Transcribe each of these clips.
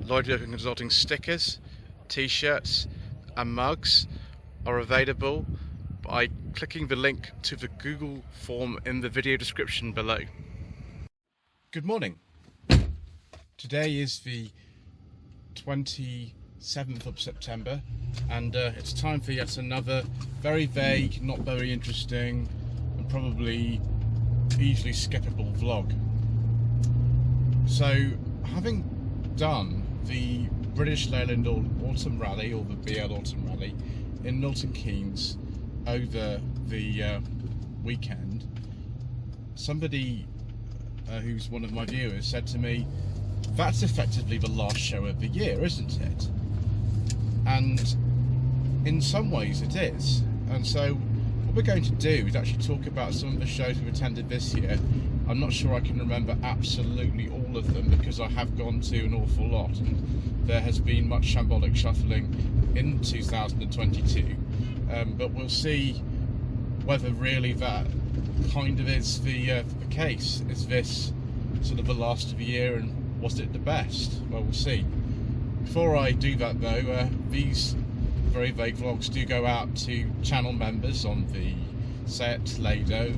Lloyd Consulting stickers, t-shirts and mugs are available by clicking the link to the Google form in the video description below. Good morning. Today is the 27th of September and it's time for yet another very vague, not very interesting and probably easily skippable vlog. So, having done the British Leyland Autumn Rally, or the BL Autumn Rally, in Milton Keynes over the weekend, somebody who's one of my viewers said to me, that's effectively the last show of the year, isn't it? And in some ways it is. And so what we're going to do is actually talk about some of the shows we've attended this year. I'm not sure I can remember absolutely all of them because I have gone to an awful lot and there has been much shambolic shuffling in 2022. But we'll see whether really that kind of is the case. Is this sort of the last of the year and was it the best? Well, we'll see. Before I do that though, these very vague vlogs do go out to channel members on the Set, Lado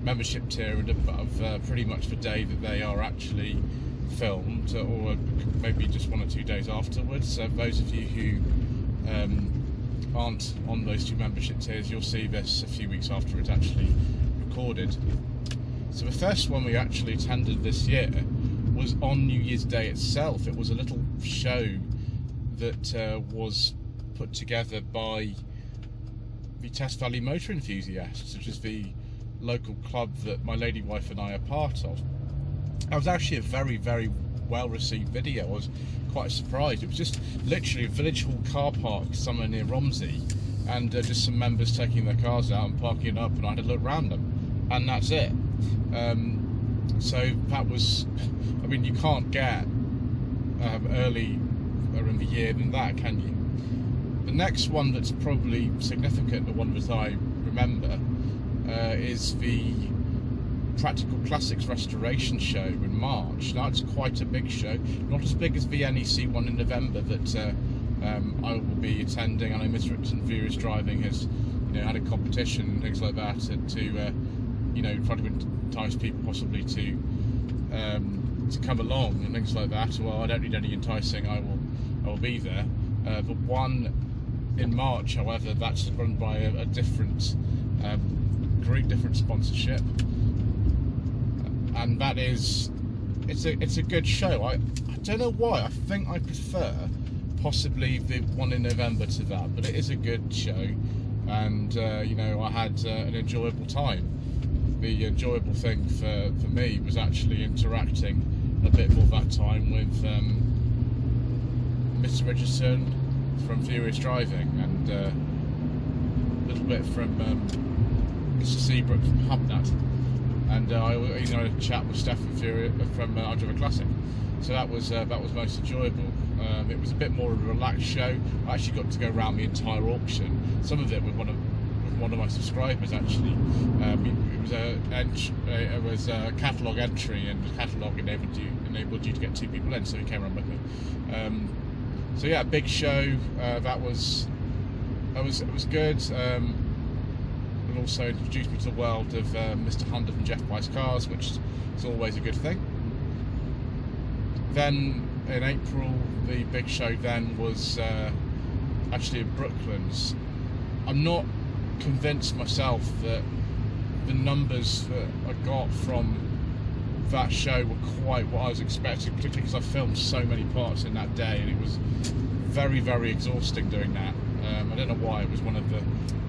membership tier and above, pretty much the day that they are actually filmed, or maybe just 1 or 2 days afterwards. So those of you who aren't on those two membership tiers, you'll see this a few weeks after it's actually recorded. So the first one we actually attended this year was on New Year's Day itself. It was a little show that was put together by the Test Valley Motor Enthusiasts, which is the local club that my lady wife and I are part of. It was actually a very, very well received video. I was quite surprised. It was just literally a village hall car park somewhere near Romsey, and just some members taking their cars out and parking it up, and I had a look around them, and that's it. So that was, I mean, you can't get earlier in the year than that, can you? The next one that's probably significant, the one that I remember, is the Practical Classics Restoration Show in March. Now it's quite a big show, not as big as the NEC one in November that I will be attending. I know Mr. Furious Driving has, had a competition and things like that to try to entice people possibly to come along and things like that. Well, I don't need any enticing. I will be there. The one in March, however, that's run by a different group, different sponsorship, and that is, it's a good show. I don't know why. I think I prefer possibly the one in November to that, but it is a good show, and I had an enjoyable time. The enjoyable thing for me was actually interacting a bit more that time with Mr. Richardson from Furious Driving, and a little bit from Mr. Seabrook from Hubnut, and I had a chat with Stefan Fury from Untoward Classic. So that was most enjoyable. It was a bit more of a relaxed show. I actually got to go around the entire auction. Some of it with one of my subscribers actually. It was a catalogue entry, and the catalogue enabled you to get 2 people in, so he came around with me. So yeah, big show. That was good. And also introduced me to the world of Mr. Hunter and Jeff Price Cars, which is always a good thing. Then in April, the big show then was actually in Brooklands. I'm not convinced myself that the numbers that I got from that show were quite what I was expecting, particularly because I filmed so many parts in that day, and it was very, very exhausting doing that. I don't know why. It was one of the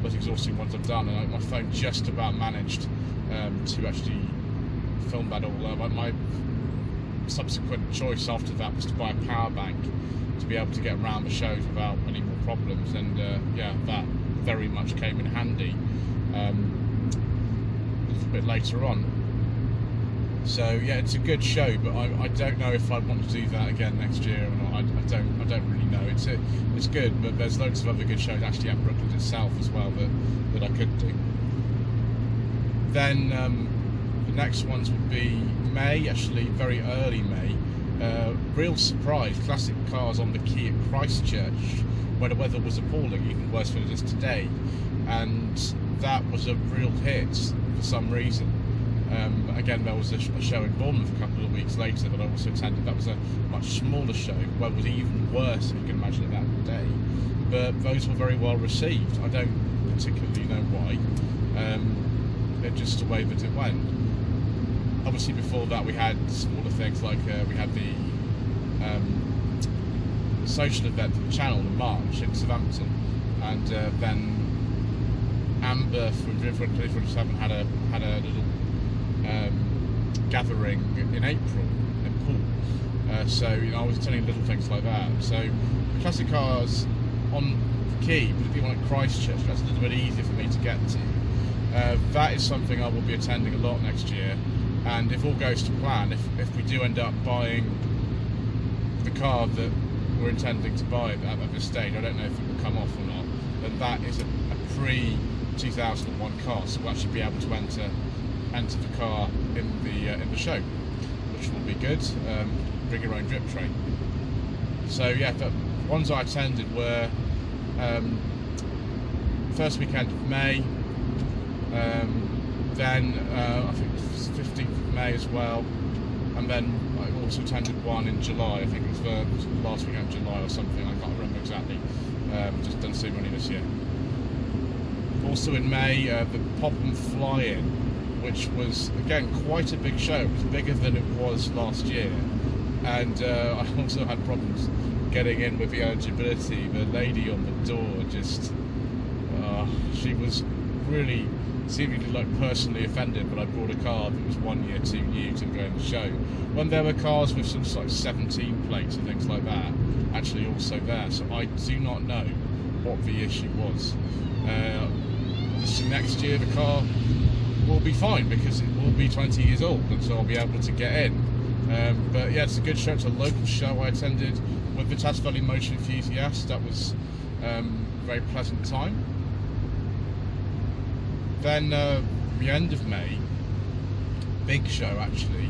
most exhausting ones I've done, and my phone just about managed to actually film that all. My subsequent choice after that was to buy a power bank to be able to get around the shows without any more problems, and yeah, that very much came in handy a little bit later on. So yeah, it's a good show, but I don't know if I want to do that again next year or not. I don't really know. It's good, but there's loads of other good shows actually at Brooklands itself as well that I could do. Then the next ones would be May, actually very early May. real surprise, classic cars on the quay at Christchurch, where the weather was appalling, even worse than it is today, and that was a real hit for some reason. Again, there was a show in Bournemouth a couple of weeks later that I also attended. That was a much smaller show, where it was even worse, if you can imagine it that day. But those were very well received. I don't particularly know why. It's just the way that it went. Obviously, before that, we had smaller things like we had the social event for the channel in March in Southampton, and then Amber from 2047 had a little gathering in April in Poole. So I was attending little things like that. So the classic cars on the quay, particularly one at Christchurch, that's a little bit easier for me to get to. That is something I will be attending a lot next year, and if all goes to plan, if we do end up buying the car that we're intending to buy at this stage, I don't know if it will come off or not, then that is a pre-2001 car, so we'll actually be able to enter the car in the show, which will be good. Bring your own drip tray. So yeah, the ones I attended were first weekend of May, then I think 15th of May as well, and then I also attended one in July. I think it was the last weekend of July or something, I can't remember exactly. Just done so many this year. Also in May, the Pop and Fly In, which was again quite a big show. It was bigger than it was last year, and I also had problems getting in with the eligibility. The lady on the door just she was really seemingly like personally offended, but I brought a car that was 1 year too new to go in the show, when there were cars with some like 17 plates and things like that actually also there. So I do not know what the issue was. Obviously next year the car will be fine because it will be 20 years old, and so I'll be able to get in. But yeah, it's a good show. It's a local show. I attended with the Tass Valley Motor Enthusiasts. That was a very pleasant time. Then the end of May, big show actually,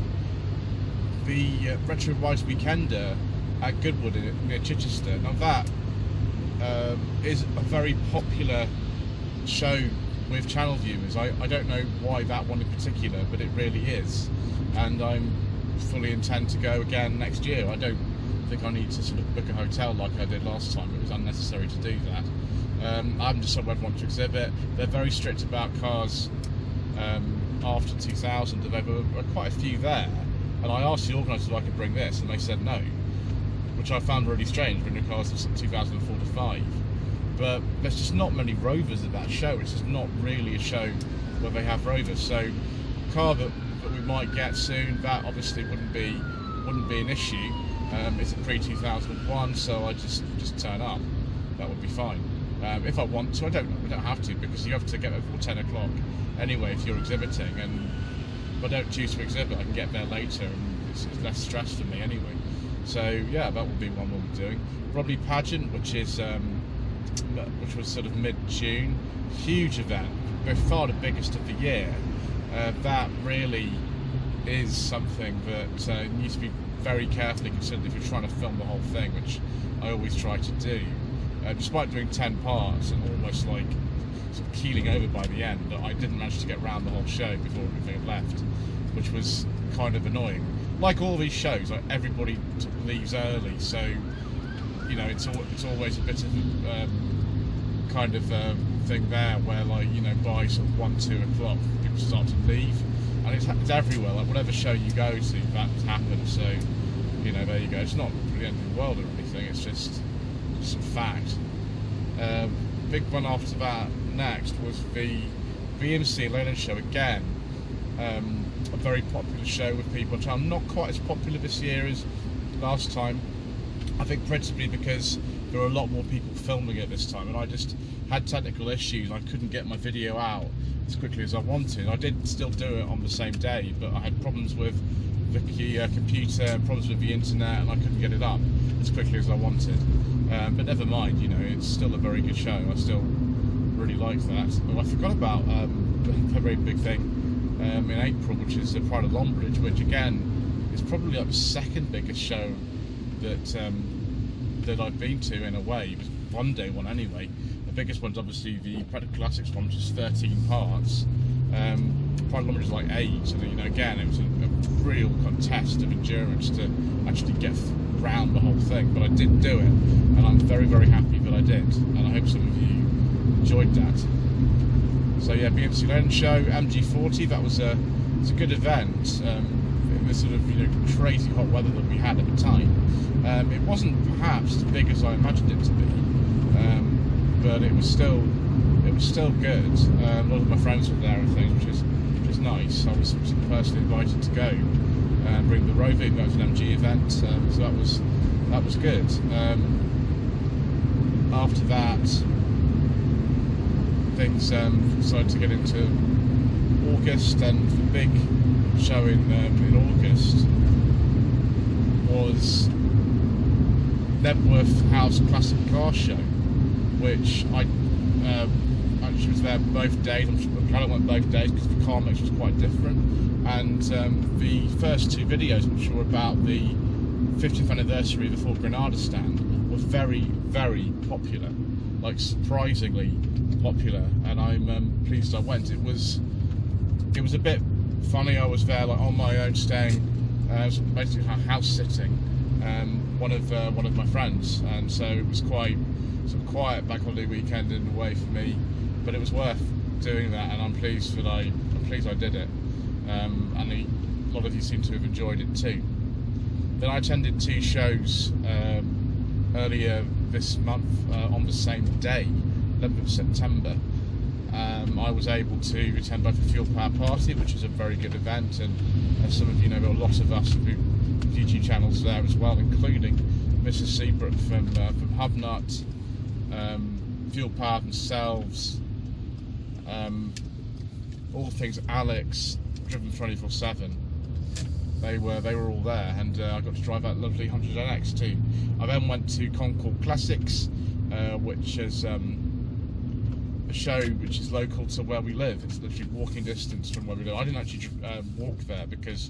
the Retro Rides Weekender at Goodwood near Chichester. Now that is a very popular show with channel viewers. I don't know why that one in particular, but it really is, and I'm fully intend to go again next year. I don't think I need to sort of book a hotel like I did last time. It was unnecessary to do that. I'm just sort of want to exhibit. They're very strict about cars after 2000, and there were quite a few there, and I asked the organisers if I could bring this, and they said no, which I found really strange, bringing cars from 2004 to 5. But there's just not many Rovers at that show. It's just not really a show where they have Rovers. So a car that we might get soon, that obviously wouldn't be an issue. It's a pre-2001, so I just turn up. That would be fine. If I want to, I don't have to, because you have to get there before 10 o'clock anyway if you're exhibiting, and if I don't choose to exhibit, I can get there later, and it's less stress for me anyway. So yeah, that will be one we'll be doing. Bromley Pageant, which was sort of mid-June, huge event, by far the biggest of the year. That really is something that needs to be very carefully considered if you're trying to film the whole thing, which I always try to do. Despite doing 10 parts and almost like sort of keeling over by the end, I didn't manage to get around the whole show before everything had left, which was kind of annoying. Like all these shows, like everybody sort of leaves early, so it's always a bit of kind of thing there where, like, by sort of 1-2 o'clock people start to leave, and it's everywhere. Like whatever show you go to, that happens. So there you go. It's not really the end of the world or anything. It's just some fact. Big one after that next was the BMC Leyland show again. A very popular show with people. Not quite as popular this year as last time. I think principally because there were a lot more people filming it this time, and I just had technical issues. I couldn't get my video out as quickly as I wanted. I did still do it on the same day, but I had problems with the computer, problems with the internet, and I couldn't get it up as quickly as I wanted. But never mind, it's still a very good show. I still really like that. Oh, I forgot about a very big thing in April, which is Pride of Longbridge, which again it's probably like the second biggest show that I've been to in a way. It was one day one anyway. The biggest one's obviously the Practical Classics one, which is 13 parts. Final number is like 8, so you know, again, it was a real contest of endurance to actually get round the whole thing, but I did do it, and I'm very, very happy that I did, and I hope some of you enjoyed that. So yeah, BMC Leyland show, MG40, that was a good event. In the sort of, you know, crazy hot weather that we had at the time. It wasn't perhaps as big as I imagined it to be, but it was still good. A lot of my friends were there and things, which is nice. I was personally invited to go and bring the roving. That was an MG event, so that was good. After that, things decided to get into August, and the big show in August was Nebworth House Classic Car Show, which I actually was there both days. I'm glad I went both days because the car mix was quite different, and the first 2 videos, which were about the 50th anniversary of the Ford Granada stand, were very, very popular, like surprisingly popular, and I'm pleased I went. It was a bit funny. I was there like on my own, staying basically house sitting one of my friends, and so it was quite sort of quiet bank holiday weekend in a way for me, but it was worth doing that, and I'm pleased I did it, and a lot of you seem to have enjoyed it too. Then I attended 2 shows earlier this month on the same day, 11th of September. I was able to attend both the Fuel Power Party, which is a very good event, and as some of you know, there were lots of us with YouTube channels there as well, including Mrs. Seabrook from Hubnut, Fuel Power themselves, all things Alex, driven 24/7. They were all there, and I got to drive that lovely 100NX too. I then went to Concord Classics, which is a show which is local to where we live. It's literally walking distance from where we live. I didn't actually walk there because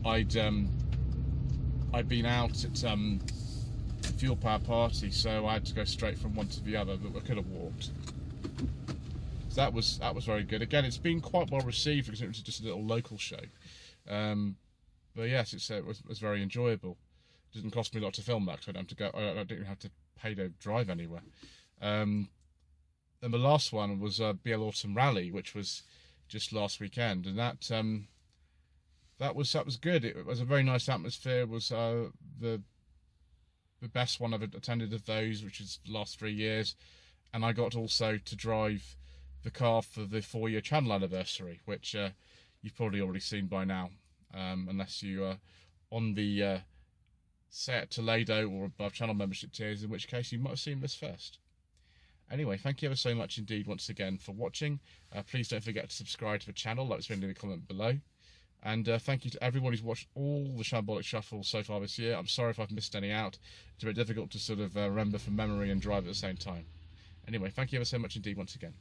I'd been out at the Fuel Power Party, so I had to go straight from one to the other, but I could have walked. So that was very good. Again, it's been quite well received because it was just a little local show. But yes, it was very enjoyable. It didn't cost me a lot to film that because I don't have to go. I don't even have to pay to drive anywhere. And the last one was BL Autumn Rally, which was just last weekend, and that was good. It was a very nice atmosphere. It was the best one I've attended of those, which is the last 3 years, and I got also to drive the car for the 4-year channel anniversary, which you've probably already seen by now, unless you are on the Seat Toledo or above channel membership tiers, in which case you might have seen this first. Anyway, thank you ever so much indeed once again for watching. Please don't forget to subscribe to the channel, like it's written in the comment below. And thank you to everyone who's watched all the Shambolic Shuffle so far this year. I'm sorry if I've missed any out. It's a bit difficult to sort of remember from memory and drive at the same time. Anyway, thank you ever so much indeed once again.